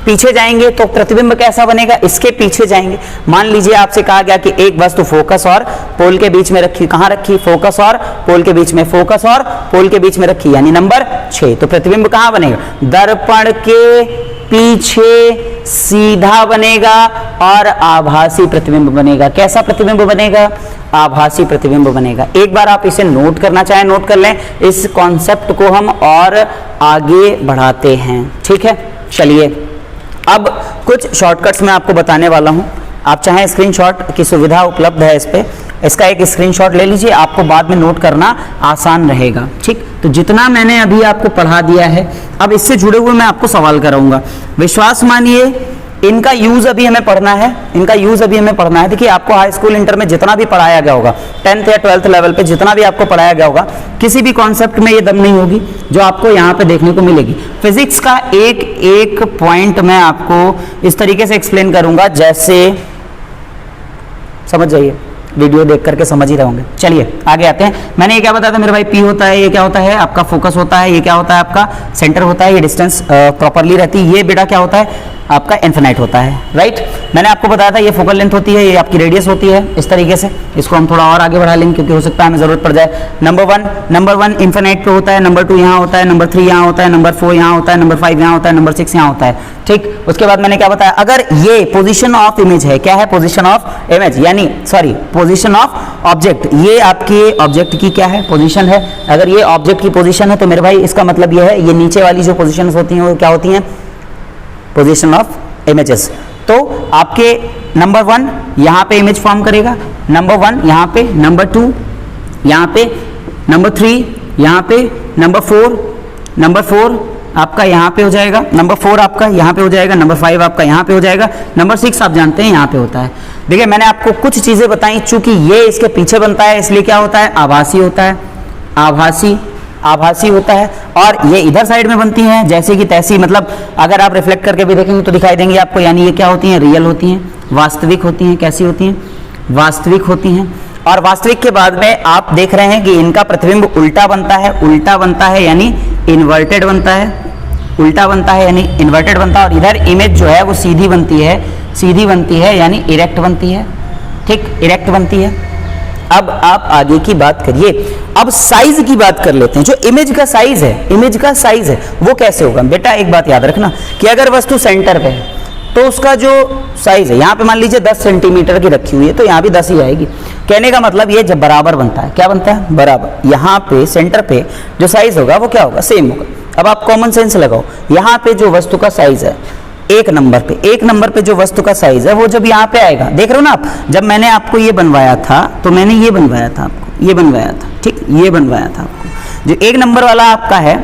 पीछे जाएंगे तो प्रतिबिंब कैसा बनेगा? इसके पीछे जाएंगे। मान लीजिए आपसे कहा गया कि एक वस्तु फोकस और पोल के बीच में रखी। कहां रखी? फोकस और पोल के बीच में। फोकस और पोल के बीच में रखी, यानी नंबर 6। तो प्रतिबिंब कहां बनेगा? दर्पण के पीछे सीधा बनेगा और आभासी प्रतिबिंब बनेगा। कैसा प्रतिबिंब बनेगा? आभासी प्रतिबिंब बनेगा। एक बार आप इसे नोट करना चाहें नोट कर लें। इस कॉन्सेप्ट को हम और आगे बढ़ाते हैं। ठीक है, चलिए अब कुछ शॉर्टकट्स मैं आपको बताने वाला हूं। आप चाहें स्क्रीनशॉट की सुविधा उपलब्ध है इस पे, इसका एक स्क्रीनशॉट ले लीजिए, आपको बाद में नोट करना आसान रहेगा। ठीक, तो जितना मैंने अभी आपको पढ़ा दिया है, अब इससे जुड़े हुए मैं आपको सवाल कराऊंगा। विश्वास मानिए इनका यूज अभी हमें पढ़ना है, इनका यूज अभी हमें पढ़ना है। देखिए आपको हाई स्कूल इंटर में जितना भी पढ़ाया गया होगा, 10th या 12th लेवल पे जितना भी आपको पढ़ाया गया होगा, किसी भी कॉन्सेप्ट में ये दम नहीं होगी जो आपको यहाँ पे देखने को मिलेगी। फिजिक्स का एक एक पॉइंट मैं आपको इस तरीके से एक्सप्लेन करूंगा जैसे, समझ जाइए, वीडियो देख करके समझ ही रहे होंगे। चलिए आगे आते हैं। मैंने ये क्या बताया था मेरे भाई, पी होता है, ये क्या होता है आपका फोकस होता है, ये क्या होता है आपका सेंटर होता है, ये डिस्टेंस प्रॉपरली रहती है, ये बेटा क्या होता है आपका इन्फिनाइट होता है, राइट। मैंने आपको बताया था ये फोकल लेंथ होती है, ये आपकी रेडियस होती है, इस तरीके से। इसको हम थोड़ा और आगे बढ़ा लेंगे क्योंकि हो सकता है हमें जरूरत पड़ जाए। नंबर वन इन्फिनाइट पे होता है, नंबर 2 यहाँ होता है, नंबर 3 यहाँ होता है, नंबर 4 यहाँ होता है, नंबर 5 यहाँ होता है, नंबर 6 यहाँ होता है, ठीक। उसके बाद मैंने क्या बताया, अगर ये पोजीशन ऑफ इमेज है, क्या है पोजीशन ऑफ इमेज, यानी सॉरी पोजीशन ऑफ ऑब्जेक्ट, ये आपके ऑब्जेक्ट की क्या है पोजीशन है। अगर ये ऑब्जेक्ट की पोजीशन है तो मेरे भाई इसका मतलब ये है, ये नीचे वाली जो पोजीशंस होती हैं वो क्या होती हैं, पोजीशन ऑफ इमेजेस। तो आपके नंबर 1 यहाँ पे इमेज फॉर्म करेगा, नंबर 1 यहाँ पे, नंबर 2 यहाँ पे, नंबर 3 यहाँ पे, नंबर 4 आपका यहाँ पे हो जाएगा, नंबर 4 आपका यहाँ पे हो जाएगा, नंबर 5 आपका यहाँ पे हो जाएगा, नंबर 6 आप जानते हैं यहाँ पे होता है। देखिए मैंने आपको कुछ चीजें बताई, चूंकि ये इसके पीछे बनता है इसलिए क्या होता है, आभासी होता है, आभासी होता है। और ये इधर साइड में बनती हैं जैसे कि तैसी, मतलब अगर आप रिफ्लेक्ट करके भी देखेंगे तो दिखाई देंगी आपको, यानी ये क्या होती हैं, रियल होती हैं, वास्तविक होती हैं। कैसी होती हैं, वास्तविक होती हैं। और वास्तविक के बाद में आप देख रहे हैं कि इनका प्रतिबिंब उल्टा बनता है यानी इन्वर्टेड बनता है, उल्टा बनता है यानी इन्वर्टेड बनता है। और इधर इमेज जो है वो सीधी बनती है यानी इरेक्ट बनती है, ठीक, इरेक्ट बनती है। अब आप आगे की बात करिए, अब साइज की बात कर लेते हैं। जो इमेज का साइज है वो कैसे होगा बेटा, एक बात याद रखना कि अगर वस्तु सेंटर पे है तो उसका जो साइज है, यहाँ पे मान लीजिए 10 सेंटीमीटर की रखी हुई है तो यहाँ भी 10 ही आएगी। कहने का मतलब ये जब बराबर बनता है, क्या बनता है, बराबर। यहाँ पे सेंटर पे जो साइज होगा वो क्या होगा, सेम होगा। अब आप कॉमन सेंस लगाओ, यहाँ पे जो वस्तु का साइज है एक नंबर पे जो वस्तु का साइज है वो जब यहाँ पे आएगा, देख रहे हो ना आप, जब मैंने आपको ये बनवाया था तो मैंने ये बनवाया था आपको, ये बनवाया था, ठीक, ये बनवाया था आपको। जो 1 नंबर वाला आपका है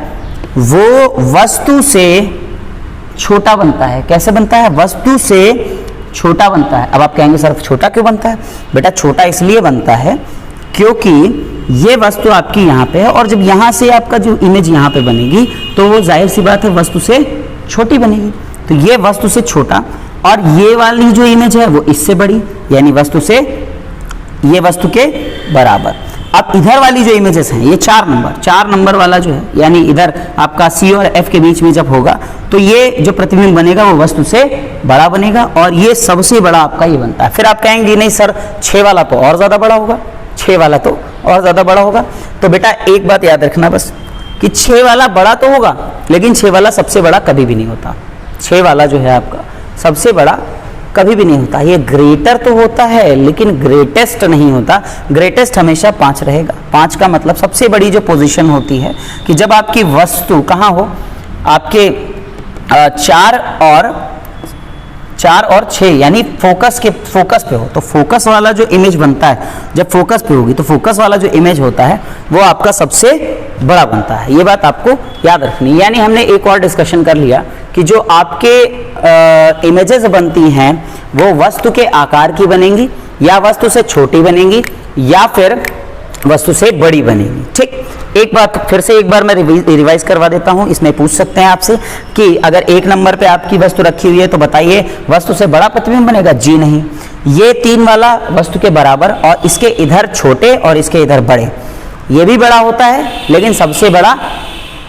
वो वस्तु से छोटा बनता है। कैसे बनता है, वस्तु से छोटा बनता है। अब आप कहेंगे सर छोटा क्यों बनता है, बेटा छोटा इसलिए बनता है क्योंकि ये वस्तु आपकी यहाँ पे है और जब यहाँ से आपका जो इमेज यहाँ पे बनेगी तो वो जाहिर सी बात है वस्तु से छोटी बनेगी। तो ये वस्तु से छोटा और ये वाली जो इमेज है वो इससे बड़ी, यानी वस्तु से ये वस्तु के बराबर। अब इधर वाली जो इमेजेस हैं ये 4 नंबर वाला जो है, यानी इधर आपका C और F के बीच में जब होगा तो ये जो प्रतिबिंब बनेगा वो वस्तु से बड़ा बनेगा और ये सबसे बड़ा आपका ये बनता है। फिर आप कहेंगे नहीं सर 6 वाला तो और ज़्यादा बड़ा होगा, 6 वाला तो और ज़्यादा बड़ा होगा। तो बेटा एक बात याद रखना बस कि 6 वाला बड़ा तो होगा लेकिन 6 वाला सबसे बड़ा कभी भी नहीं होता। 6 वाला जो है आपका सबसे बड़ा कभी भी नहीं होता। ये ग्रेटर तो होता है लेकिन ग्रेटेस्ट नहीं होता। ग्रेटेस्ट हमेशा 5 रहेगा। 5 का मतलब सबसे बड़ी जो पोजीशन होती है कि जब आपकी वस्तु कहाँ हो, आपके 4 और 6 यानी फोकस पे हो, तो फोकस वाला जो इमेज बनता है जब फोकस पे होगी तो फोकस वाला जो इमेज होता है वो आपका सबसे बड़ा बनता है। ये बात आपको याद रखनी। यानी हमने एक और डिस्कशन कर लिया कि जो आपके इमेजेस बनती हैं वो वस्तु के आकार की बनेंगी या वस्तु से छोटी बनेंगी या फिर वस्तु से बड़ी बनेगी। ठीक, एक बात फिर से एक बार मैं रिवाइज करवा देता हूं। इसमें पूछ सकते हैं आपसे कि अगर 1 नंबर पे आपकी वस्तु रखी हुई है तो बताइए वस्तु से बड़ा प्रतिबिंब बनेगा? जी नहीं। ये 3 वाला वस्तु के बराबर और इसके इधर छोटे और इसके इधर बड़े, ये भी बड़ा होता है लेकिन सबसे बड़ा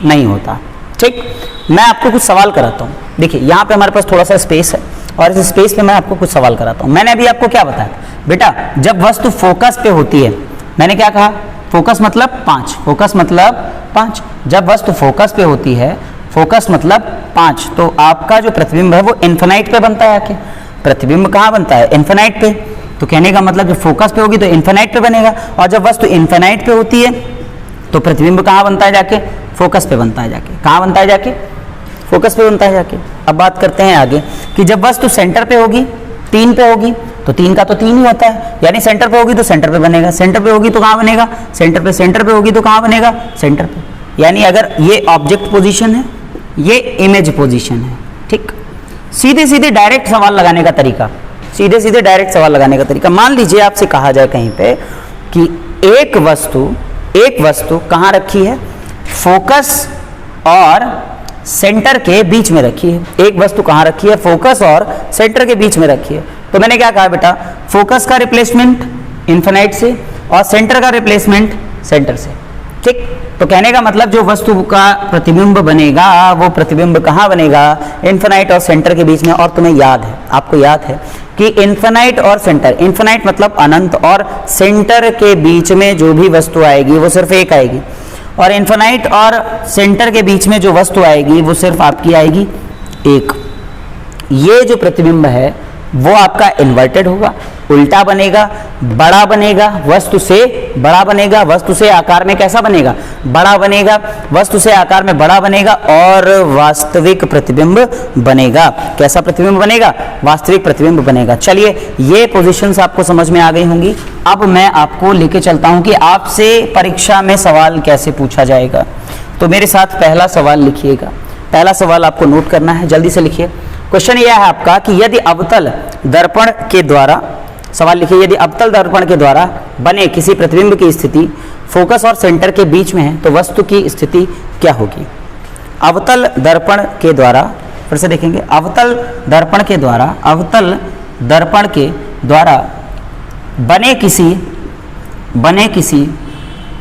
नहीं होता। ठीक, मैं आपको कुछ सवाल कराता हूँ। देखिए यहाँ पे हमारे पास थोड़ा सा स्पेस है और इस स्पेस पे मैं आपको कुछ सवाल कराता हूँ। मैंने अभी आपको क्या बताया बेटा, जब वस्तु फोकस पे होती है, मैंने क्या कहा, फोकस मतलब 5, फोकस मतलब 5। जब वस्तु फोकस पे होती है, फोकस मतलब 5, तो आपका जो प्रतिबिंब है वो इन्फिनाइट पे बनता है। आके प्रतिबिंब कहाँ बनता है? इन्फिनाइट पे। तो कहने का मतलब जब फोकस पे होगी तो इन्फिनाइट पे बनेगा और जब वस्तु इन्फिनाइट पे होती है तो प्रतिबिंब कहाँ बनता है? जाके फोकस पे बनता है। जाके कहाँ बनता है? जाके फोकस पे बनता है जाके। अब बात करते हैं आगे कि जब वस्तु सेंटर पे होगी, 3 पे होगी, तो 3 का तो 3 ही होता है, यानी सेंटर पे होगी तो सेंटर पे बनेगा, सेंटर पे होगी तो कहाँ बनेगा? सेंटर पे होगी तो कहाँ बनेगा? सेंटर पे। यानी अगर ये ऑब्जेक्ट पोजीशन है, ये इमेज पोजीशन है। ठीक, सीधे सीधे डायरेक्ट सवाल लगाने का तरीका, सीधे सीधे डायरेक्ट सवाल लगाने का तरीका। मान लीजिए आपसे कहा जाए कहीं पे कि एक वस्तु कहाँ रखी है, फोकस और सेंटर के बीच में रखी है। एक वस्तु कहाँ रखी है, फोकस और सेंटर के बीच में रखी है। तो मैंने क्या कहा बेटा, फोकस का रिप्लेसमेंट इन्फिनाइट से और सेंटर का रिप्लेसमेंट सेंटर से, ठीक। तो कहने का मतलब जो वस्तु का प्रतिबिंब बनेगा वो प्रतिबिंब कहाँ बनेगा, इन्फिनाइट और सेंटर के बीच में। और तुम्हें याद है, आपको याद है कि इन्फिनाइट और सेंटर, इन्फिनाइट मतलब अनंत, और सेंटर के बीच में जो भी वस्तु आएगी वो सिर्फ एक आएगी, और इन्फिनाइट और सेंटर के बीच में जो वस्तु आएगी वो सिर्फ आपकी आएगी एक। ये जो प्रतिबिंब है वो आपका इन्वर्टेड होगा, उल्टा बनेगा, बड़ा बनेगा, वस्तु से बड़ा बनेगा, वस्तु से आकार में कैसा बनेगा, बड़ा बनेगा, वस्तु से आकार में बड़ा बनेगा, और वास्तविक प्रतिबिंब बनेगा। कैसा प्रतिबिंब बनेगा, वास्तविक प्रतिबिंब बनेगा। चलिए, ये पोजीशंस आपको समझ में आ गई होंगी। अब मैं आपको लेके चलता हूं कि आपसे परीक्षा में सवाल कैसे पूछा जाएगा। तो मेरे साथ पहला सवाल लिखिएगा। पहला सवाल आपको नोट करना है, जल्दी से लिखिए। क्वेश्चन यह है आपका कि यदि अवतल दर्पण के द्वारा, सवाल लिखिए, यदि अवतल दर्पण के द्वारा बने किसी प्रतिबिंब की स्थिति फोकस और सेंटर के बीच में है तो वस्तु की स्थिति क्या होगी। अवतल दर्पण के द्वारा, फिर से देखेंगे, अवतल दर्पण के द्वारा बने किसी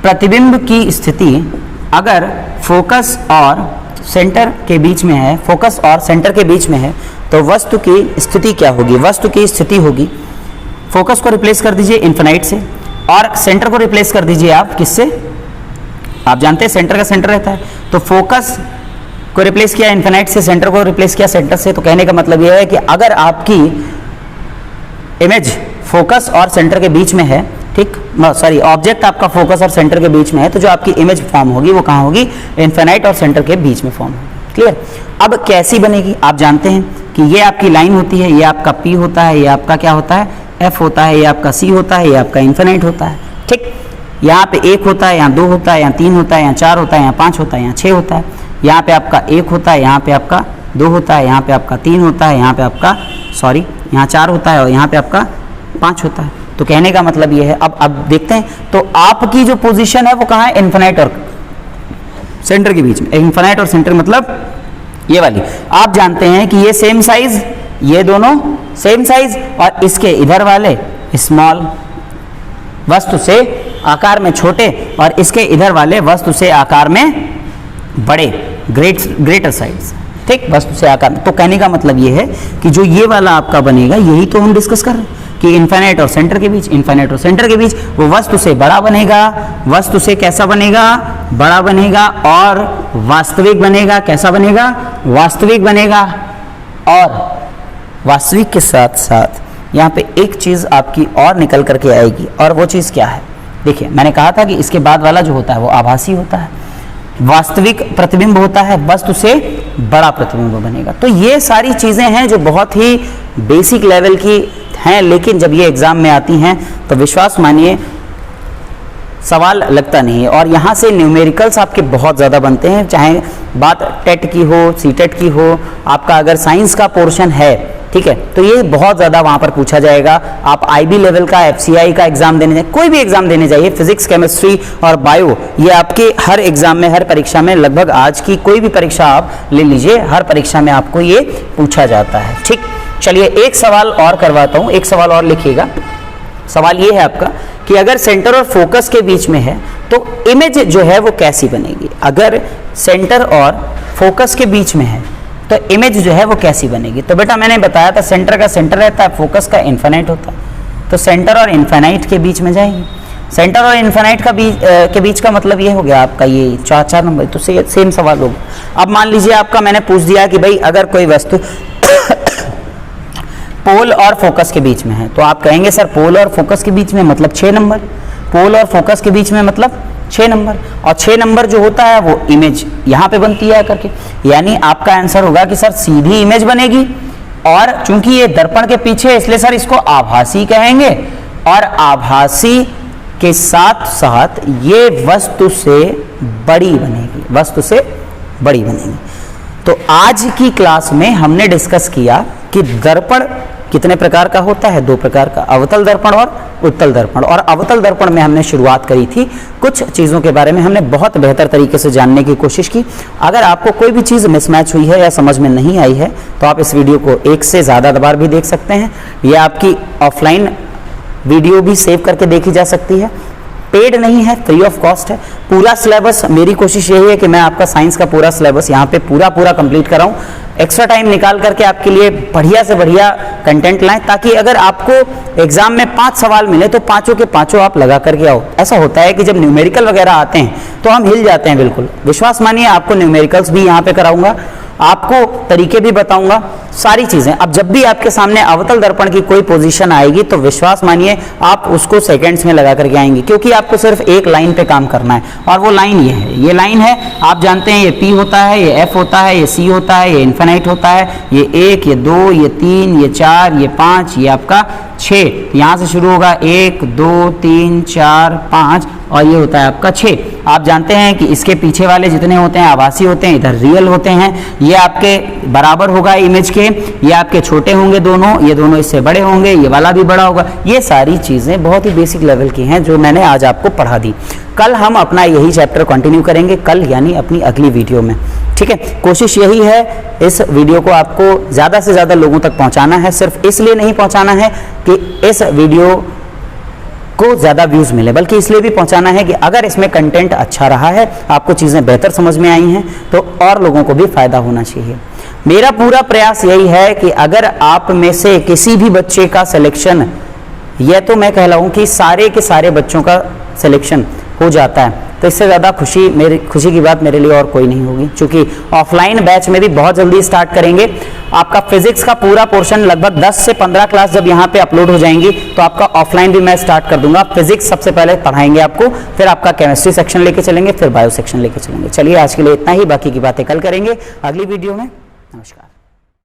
प्रतिबिंब की स्थिति अगर फोकस और सेंटर के बीच में है, फोकस और सेंटर के बीच में है तो वस्तु की स्थिति क्या होगी। वस्तु की स्थिति होगी, फोकस को रिप्लेस कर दीजिए इन्फिनाइट से और सेंटर को रिप्लेस कर दीजिए आप किससे, आप जानते हैं सेंटर का सेंटर रहता है, तो फोकस को रिप्लेस किया इन्फिनाइट से, सेंटर को रिप्लेस किया सेंटर से। तो कहने का मतलब यह है कि अगर आपकी इमेज फोकस और सेंटर के बीच में है, ठीक, सॉरी, ऑब्जेक्ट आपका फोकस और सेंटर के बीच में है, तो जो आपकी इमेज फॉर्म होगी वो कहाँ होगी, इन्फिनाइट और सेंटर के बीच में फॉर्म होगी। क्लियर। अब कैसी बनेगी, आप जानते हैं कि ये आपकी लाइन होती है, ये आपका P होता है, ये आपका क्या होता है, F होता है, ये आपका C होता है, ये आपका इन्फिनाइट होता है, ठीक। यहाँ पे 1 होता है, यहाँ 2 होता है, यहाँ 3 होता है, यहाँ 4 होता है, यहाँ 5 होता है, यहाँ 6 होता है, यहाँ पे आपका 1 होता है, यहाँ पे आपका 2 होता है, यहाँ पे आपका 3 होता है, यहाँ पे आपका यहाँ 4 होता है और यहाँ पे आपका 5 होता है। तो कहने का मतलब ये है, अब देखते हैं, तो आपकी जो पोजीशन है वो कहाँ है, इन्फिनाइट और सेंटर के बीच में। इन्फिनाइट और सेंटर मतलब ये वाली, आप जानते हैं कि ये सेम साइज, ये दोनों सेम साइज, और इसके इधर वाले स्मॉल, वस्तु से आकार में छोटे, और इसके इधर वाले वस्तु से आकार में बड़े, ग्रेटर साइज, ठीक, वस्तु से आकार में। तो कहने का मतलब ये है कि जो ये वाला आपका बनेगा, यही तो हम डिस्कस कर रहे हैं कि इन्फिनाइट और सेंटर के बीच, इन्फिनाइट और सेंटर के बीच वो वस्तु से बड़ा बनेगा, वस्तु से कैसा बनेगा, बड़ा बनेगा, और वास्तविक बनेगा, कैसा बनेगा, वास्तविक बनेगा। और वास्तविक के साथ साथ यहाँ पे एक चीज़ आपकी और निकल करके आएगी, और वो चीज़ क्या है, देखिए मैंने कहा था कि इसके बाद वाला जो होता है वो आभासी होता है, वास्तविक प्रतिबिंब होता है, वस्तु से बड़ा प्रतिबिंब बनेगा। तो ये सारी चीज़ें हैं जो बहुत ही बेसिक लेवल की हैं, लेकिन जब ये एग्ज़ाम में आती हैं तो विश्वास मानिए सवाल लगता नहीं है। और यहाँ से न्यूमेरिकल्स आपके बहुत ज़्यादा बनते हैं, चाहे बात टेट की हो, सीटेट की हो, आपका अगर साइंस का पोर्शन है, ठीक है, तो ये बहुत ज़्यादा वहाँ पर पूछा जाएगा। आप IB लेवल का, FCI का एग्जाम देने जाए, कोई भी एग्जाम देने जाइए, फिजिक्स, केमिस्ट्री और बायो, ये आपके हर एग्जाम में, हर परीक्षा में, लगभग आज की कोई भी परीक्षा आप ले लीजिए, हर परीक्षा में आपको ये पूछा जाता है, ठीक। चलिए एक सवाल और करवाता हूँ, एक सवाल और लिखिएगा। सवाल ये है आपका कि अगर सेंटर और फोकस के बीच में है तो इमेज जो है वो कैसी बनेगी। अगर सेंटर और फोकस के बीच में है तो इमेज जो है वो कैसी बनेगी। तो बेटा मैंने बताया था सेंटर का सेंटर रहता है, फोकस का इन्फिनाइट होता है, तो सेंटर और इन्फिनाइट के बीच में जाएगी। सेंटर और इन्फिनाइट के बीच का मतलब ये हो गया आपका ये 4 नंबर, तो सेम सवाल होगा। अब मान लीजिए आपका मैंने पूछ दिया कि भाई अगर कोई वस्तु पोल और फोकस के बीच में है, तो आप कहेंगे सर पोल और फोकस के बीच में मतलब 6 नंबर, पोल और फोकस के बीच में मतलब 6 नंबर, और 6 नंबर जो होता है वो इमेज यहाँ पे बनती है करके, यानी आपका आंसर होगा कि सर सीधी इमेज बनेगी, और चूंकि ये दर्पण के पीछे है इसलिए सर इसको आभासी कहेंगे, और आभासी के साथ साथ ये वस्तु से बड़ी बनेगी, वस्तु से बड़ी बनेगी। तो आज की क्लास में हमने डिस्कस किया कि दर्पण कितने प्रकार का होता है, 2 प्रकार का, अवतल दर्पण और उत्तल दर्पण। और अवतल दर्पण में हमने शुरुआत करी थी, कुछ चीज़ों के बारे में हमने बहुत बेहतर तरीके से जानने की कोशिश की। अगर आपको कोई भी चीज़ मिसमैच हुई है या समझ में नहीं आई है तो आप इस वीडियो को 1 से ज़्यादा बार भी देख सकते हैं, या आपकी ऑफलाइन वीडियो भी सेव करके देखी जा सकती है। पेड नहीं है, फ्री ऑफ कॉस्ट है। पूरा सिलेबस, मेरी कोशिश यही है कि मैं आपका साइंस का पूरा सिलेबस यहाँ पे पूरा कंप्लीट कराऊं, एक्स्ट्रा टाइम निकाल करके आपके लिए बढ़िया से बढ़िया कंटेंट लाएं, ताकि अगर आपको एग्जाम में 5 सवाल मिले तो 5 के 5 आप लगा करके आओ। ऐसा होता है कि जब न्यूमेरिकल वगैरह आते हैं तो हम हिल जाते हैं बिल्कुल। विश्वास मानिए, आपको न्यूमेरिकल्स भी यहाँ पे कराऊंगा, आपको तरीके भी बताऊंगा, सारी चीजें। अब जब भी आपके सामने अवतल दर्पण की कोई पोजीशन आएगी तो विश्वास मानिए आप उसको सेकंड्स में लगा करके आएंगे, क्योंकि आपको सिर्फ एक लाइन पे काम करना है। और वो लाइन ये है, ये लाइन है, आप जानते हैं ये P होता है, ये F होता है, ये C होता है, ये इन्फिनाइट होता है, ये 1, ये 2, ये 3, ये 4, ये 5, ये आपका 6। यहाँ से शुरू होगा 1, 2, 3, 4, 5 और ये होता है आपका 6। आप जानते हैं कि इसके पीछे वाले जितने होते हैं आभासी होते हैं, इधर रियल होते हैं। ये आपके बराबर होगा इमेज के, ये आपके छोटे होंगे दोनों, ये दोनों इससे बड़े होंगे, ये वाला भी बड़ा होगा। ये सारी चीज़ें बहुत ही बेसिक लेवल की हैं जो मैंने आज आपको पढ़ा दी। कल हम अपना यही चैप्टर कंटिन्यू करेंगे, कल यानी अपनी अगली वीडियो में। ठीक है, कोशिश यही है इस वीडियो को आपको ज़्यादा से ज़्यादा लोगों तक पहुँचाना है। सिर्फ इसलिए नहीं पहुँचाना है कि इस वीडियो को ज़्यादा व्यूज़ मिले, बल्कि इसलिए भी पहुंचाना है कि अगर इसमें कंटेंट अच्छा रहा है, आपको चीज़ें बेहतर समझ में आई हैं, तो और लोगों को भी फ़ायदा होना चाहिए। मेरा पूरा प्रयास यही है कि अगर आप में से किसी भी बच्चे का सिलेक्शन, यह तो मैं कह रहा हूँ कि सारे के सारे बच्चों का सिलेक्शन हो जाता है, तो इससे ज़्यादा खुशी की बात मेरे लिए और कोई नहीं होगी। क्योंकि ऑफलाइन बैच में भी बहुत जल्दी स्टार्ट करेंगे। आपका फिजिक्स का पूरा पोर्शन लगभग 10 से 15 क्लास जब यहाँ पे अपलोड हो जाएंगी तो आपका ऑफलाइन भी मैं स्टार्ट कर दूंगा। फिजिक्स सबसे पहले पढ़ाएंगे आपको, फिर आपका केमिस्ट्री सेक्शन लेके चलेंगे, फिर बायो सेक्शन लेके चलेंगे। चलिए आज के लिए इतना ही, बाकी की बातें कल करेंगे अगली वीडियो में। नमस्कार।